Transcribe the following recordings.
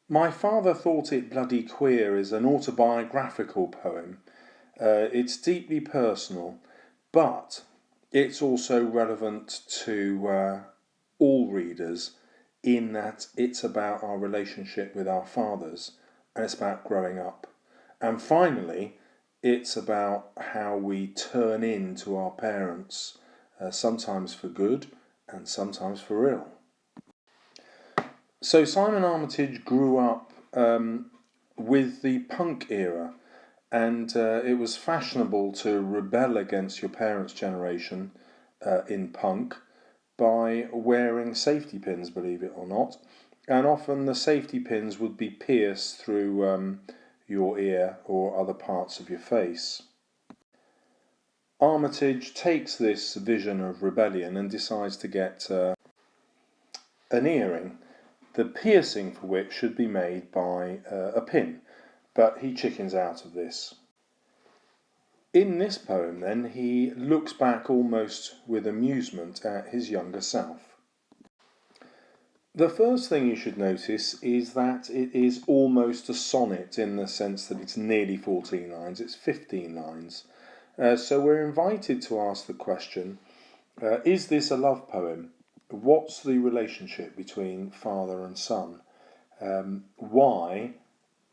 My Father Thought It Bloody Queer is an autobiographical poem. It's deeply personal, but it's also relevant to all readers in that it's about our relationship with our fathers and it's about growing up. And finally, it's about how we turn into our parents, sometimes for good and sometimes for ill. So Simon Armitage grew up with the punk era, and it was fashionable to rebel against your parents' generation in punk by wearing safety pins, believe it or not. And often the safety pins would be pierced through your ear or other parts of your face. Armitage takes this vision of rebellion and decides to get an earring, the piercing for which should be made by a pin, but he chickens out of this. In this poem, then, he looks back almost with amusement at his younger self. The first thing you should notice is that it is almost a sonnet in the sense that it's nearly 14 lines, it's 15 lines. So we're invited to ask the question, is this a love poem? What's the relationship between father and son? Why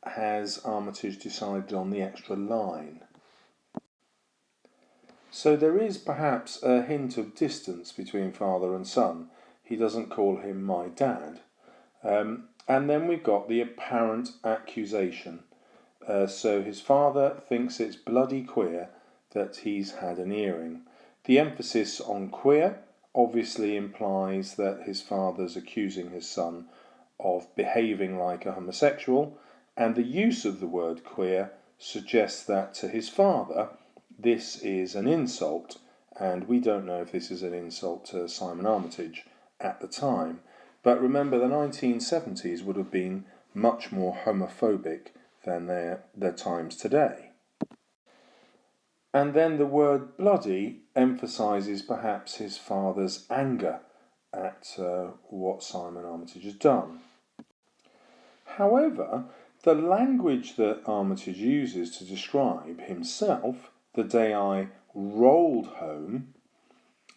has Armitage decided on the extra line? So there is perhaps a hint of distance between father and son. He doesn't call him my dad. And then we've got the apparent accusation. So his father thinks it's bloody queer that he's had an earring. The emphasis on queer obviously implies that his father's accusing his son of behaving like a homosexual, and the use of the word queer suggests that to his father this is an insult, and we don't know if this is an insult to Simon Armitage at the time. But remember, the 1970s would have been much more homophobic than their times today. And then the word bloody emphasises perhaps his father's anger at what Simon Armitage has done. However, the language that Armitage uses to describe himself, the day I rolled home,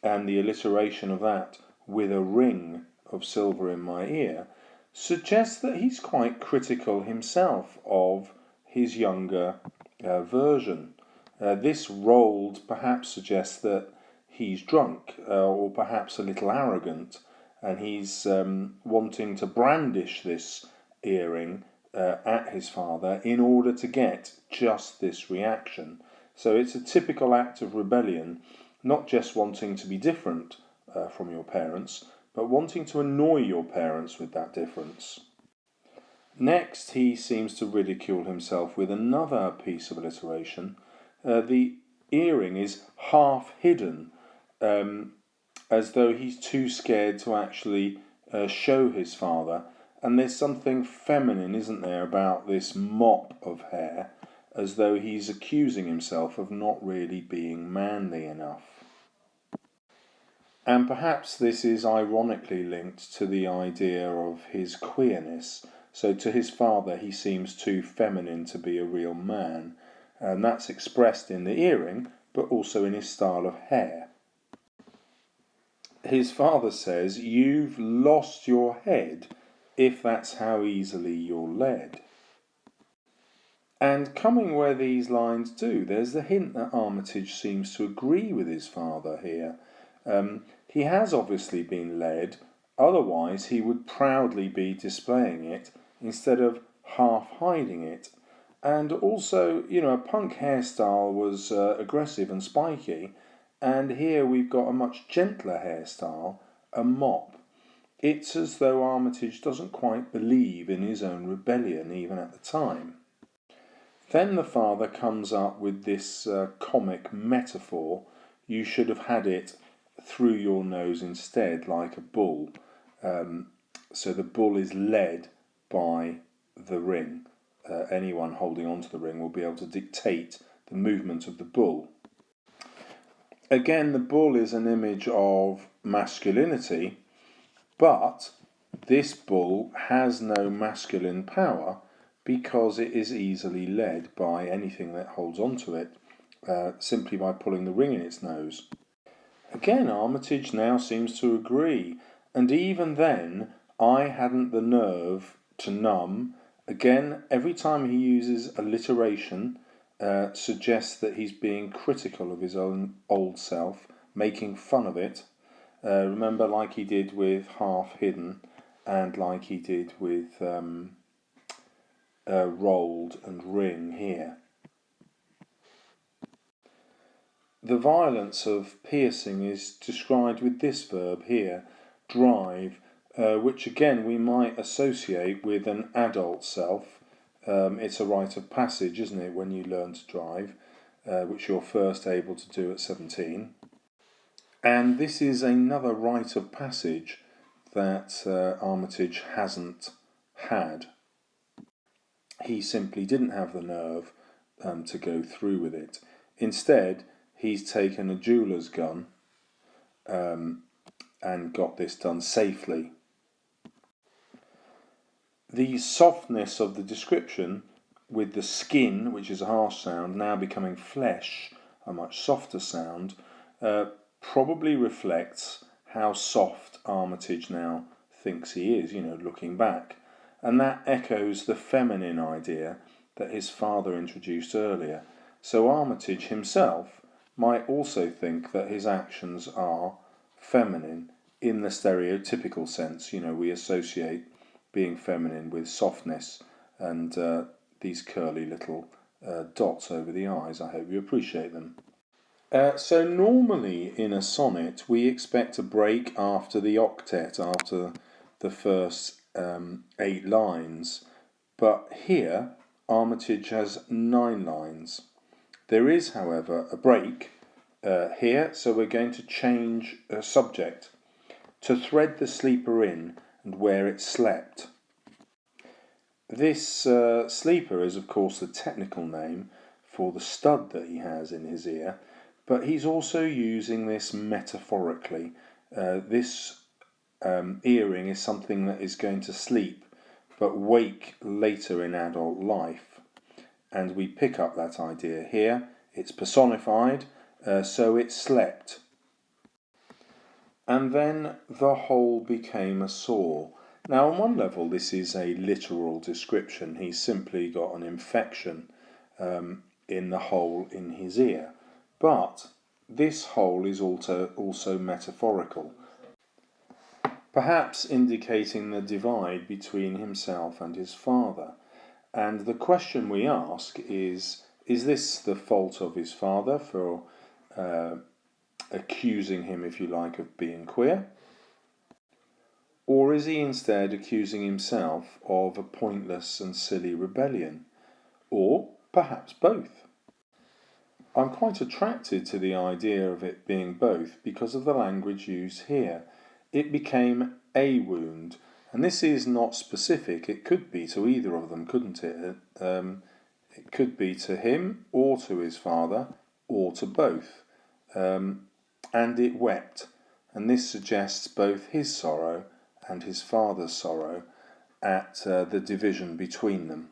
and the alliteration of that with a ring of silver in my ear, suggests that he's quite critical himself of his younger version. This rolled perhaps suggests that he's drunk or perhaps a little arrogant, and he's wanting to brandish this earring at his father in order to get just this reaction. So it's a typical act of rebellion, not just wanting to be different from your parents, but wanting to annoy your parents with that difference. Next, he seems to ridicule himself with another piece of alliteration. The earring is half hidden, as though he's too scared to actually show his father. And there's something feminine, isn't there, about this mop of hair, as though he's accusing himself of not really being manly enough. And perhaps this is ironically linked to the idea of his queerness. So to his father, he seems too feminine to be a real man. And that's expressed in the earring, but also in his style of hair. His father says, "You've lost your head if that's how easily you're led." And coming where these lines do, there's the hint that Armitage seems to agree with his father here. He has obviously been led, otherwise he would proudly be displaying it instead of half hiding it. And also, a punk hairstyle was aggressive and spiky, and here we've got a much gentler hairstyle, a mop. It's as though Armitage doesn't quite believe in his own rebellion even at the time. Then the father comes up with this comic metaphor: you should have had it through your nose instead, like a bull. So the bull is led by the ring. Anyone holding onto the ring will be able to dictate the movement of the bull. Again, the bull is an image of masculinity, but this bull has no masculine power because it is easily led by anything that holds onto it, simply by pulling the ring in its nose. Again, Armitage now seems to agree, and even then I hadn't the nerve to numb. Again, every time he uses alliteration, suggests that he's being critical of his own old self, making fun of it. Remember, like he did with Half Hidden, and like he did with Rolled and Ring here. The violence of piercing is described with this verb here, drive, which again we might associate with an adult self. It's a rite of passage, isn't it, when you learn to drive, which you're first able to do at 17. And this is another rite of passage that Armitage hasn't had. He simply didn't have the nerve to go through with it. Instead, he's taken a jeweler's gun and got this done safely. The softness of the description, with the skin, which is a harsh sound, now becoming flesh, a much softer sound, probably reflects how soft Armitage now thinks he is, looking back. And that echoes the feminine idea that his father introduced earlier. So Armitage himself might also think that his actions are feminine in the stereotypical sense. We associate being feminine with softness and these curly little dots over the eyes. I hope you appreciate them. So normally in a sonnet we expect a break after the octet, after the first 8 lines, but here Armitage has 9 lines. There is, however, a break here, so we're going to change subject. To thread the sleeper in and where it slept. This sleeper is of course the technical name for the stud that he has in his ear, but he's also using this metaphorically. This earring is something that is going to sleep but wake later in adult life, and we pick up that idea here. It's personified, so it slept. And then the hole became a sore. Now, on one level, this is a literal description. He's simply got an infection in the hole in his ear. But this hole is also metaphorical, perhaps indicating the divide between himself and his father. And the question we ask is this the fault of his father for accusing him, if you like, of being queer? Or is he instead accusing himself of a pointless and silly rebellion? Or perhaps both? I'm quite attracted to the idea of it being both because of the language used here. It became a wound, and this is not specific. It could be to either of them, couldn't it? It could be to him or to his father or to both. And it wept, and this suggests both his sorrow and his father's sorrow at the division between them.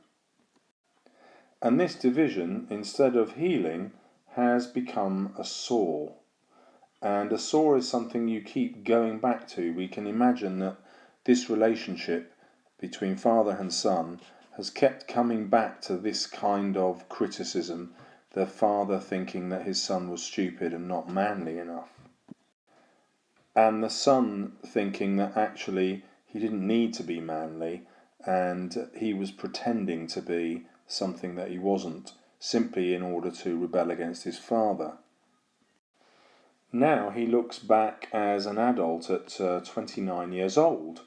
And this division, instead of healing, has become a sore. And a sore is something you keep going back to. We can imagine that this relationship between father and son has kept coming back to this kind of criticism, the father thinking that his son was stupid and not manly enough, and the son thinking that actually he didn't need to be manly and he was pretending to be something that he wasn't, simply in order to rebel against his father. Now he looks back as an adult at 29 years old.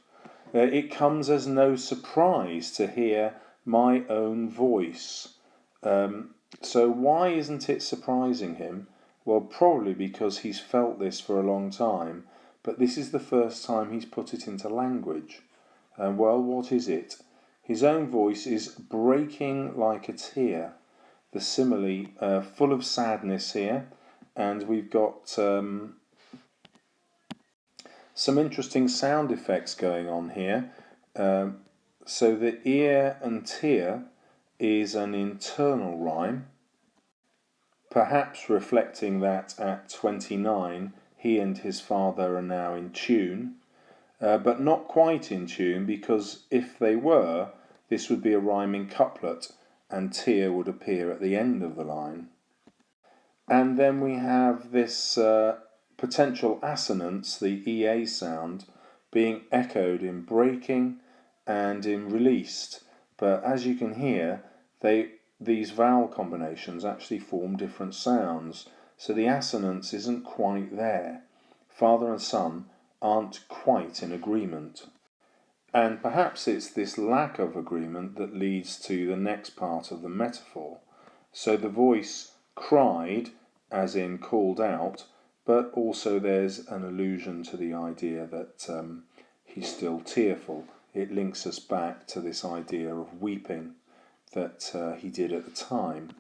It comes as no surprise to hear my own voice. So why isn't it surprising him? Well, probably because he's felt this for a long time, but this is the first time he's put it into language. And well, what is it? His own voice is breaking like a tear. The simile full of sadness here, and we've got Some interesting sound effects going on here. So the ear and tear is an internal rhyme, perhaps reflecting that at 29 he and his father are now in tune, but not quite in tune, because if they were, this would be a rhyming couplet and tear would appear at the end of the line. And then we have this potential assonance, the EA sound, being echoed in breaking and in released. But as you can hear, these vowel combinations actually form different sounds, so the assonance isn't quite there. Father and son aren't quite in agreement. And perhaps it's this lack of agreement that leads to the next part of the metaphor. So the voice cried, as in called out, but also there's an allusion to the idea that he's still tearful. It links us back to this idea of weeping that he did at the time.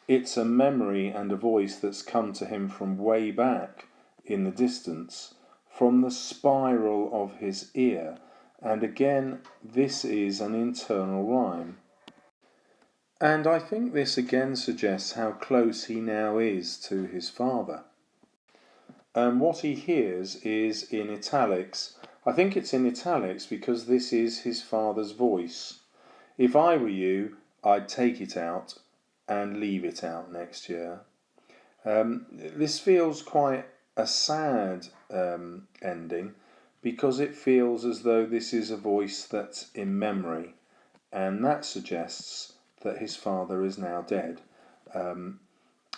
It's a memory and a voice that's come to him from way back in the distance, from the spiral of his ear, and again this is an internal rhyme. And I think this again suggests how close he now is to his father. And what he hears is in italics. I think it's in italics because this is his father's voice. If I were you, I'd take it out and leave it out next year. This feels quite a sad ending, because it feels as though this is a voice that's in memory, and that suggests that his father is now dead.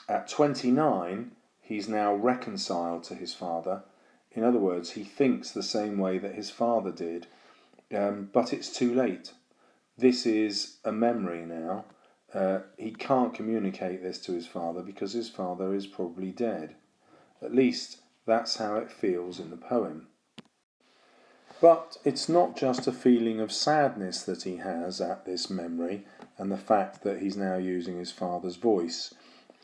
At 29, he's now reconciled to his father. In other words, he thinks the same way that his father did, but it's too late. This is a memory now. He can't communicate this to his father because his father is probably dead. At least that's how it feels in the poem. But it's not just a feeling of sadness that he has at this memory and the fact that he's now using his father's voice.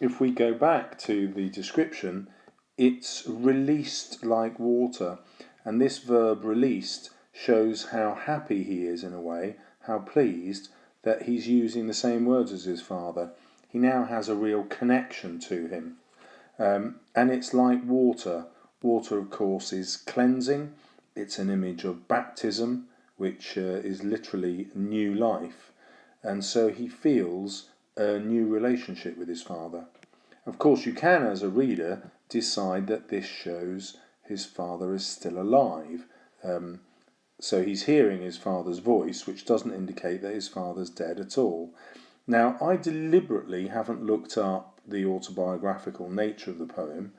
If we go back to the description, it's released like water, and this verb released shows how happy he is in a way, how pleased that he's using the same words as his father. He now has a real connection to him. And it's like water. Water, of course, is cleansing. It's an image of baptism, which is literally new life. And so he feels a new relationship with his father. Of course, you can, as a reader, decide that this shows his father is still alive. So he's hearing his father's voice, which doesn't indicate that his father's dead at all. Now, I deliberately haven't looked up the autobiographical nature of the poem.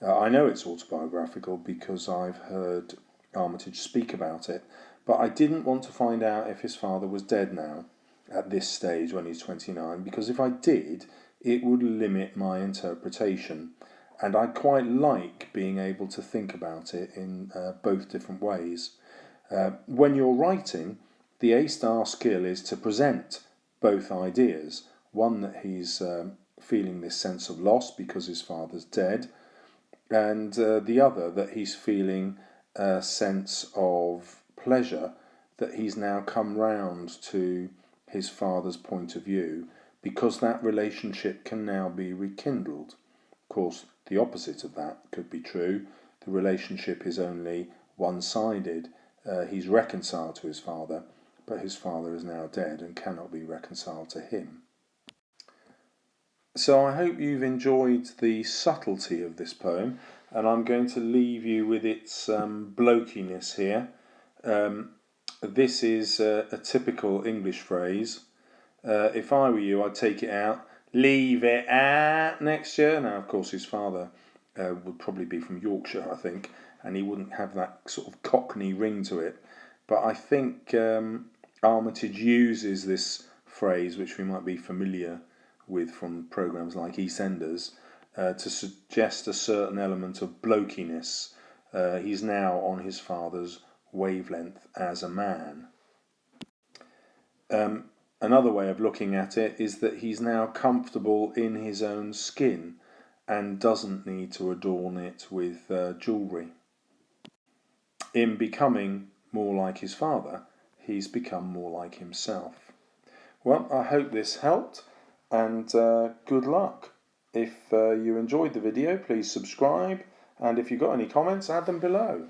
I know it's autobiographical because I've heard Armitage speak about it, but I didn't want to find out if his father was dead now, at this stage when he's 29, because if I did, it would limit my interpretation, and I quite like being able to think about it in both different ways. When you're writing, the A-star skill is to present both ideas. One, that he's feeling this sense of loss because his father's dead, and the other, that he's feeling a sense of pleasure that he's now come round to his father's point of view, because that relationship can now be rekindled. Of course, the opposite of that could be true. The relationship is only one-sided. He's reconciled to his father, but his father is now dead and cannot be reconciled to him. So I hope you've enjoyed the subtlety of this poem, and I'm going to leave you with its blokiness here. This is a typical English phrase. If I were you, I'd take it out, leave it at next year. Now, of course, his father would probably be from Yorkshire, I think, and he wouldn't have that sort of Cockney ring to it. But I think Armitage uses this phrase, which we might be familiar with from programmes like EastEnders, to suggest a certain element of blokiness. He's now on his father's wavelength as a man. Another way of looking at it is that he's now comfortable in his own skin and doesn't need to adorn it with jewellery. in becoming more like his father, he's become more like himself. Well, I hope this helped, and good luck. If you enjoyed the video, please subscribe, and if you've got any comments, add them below.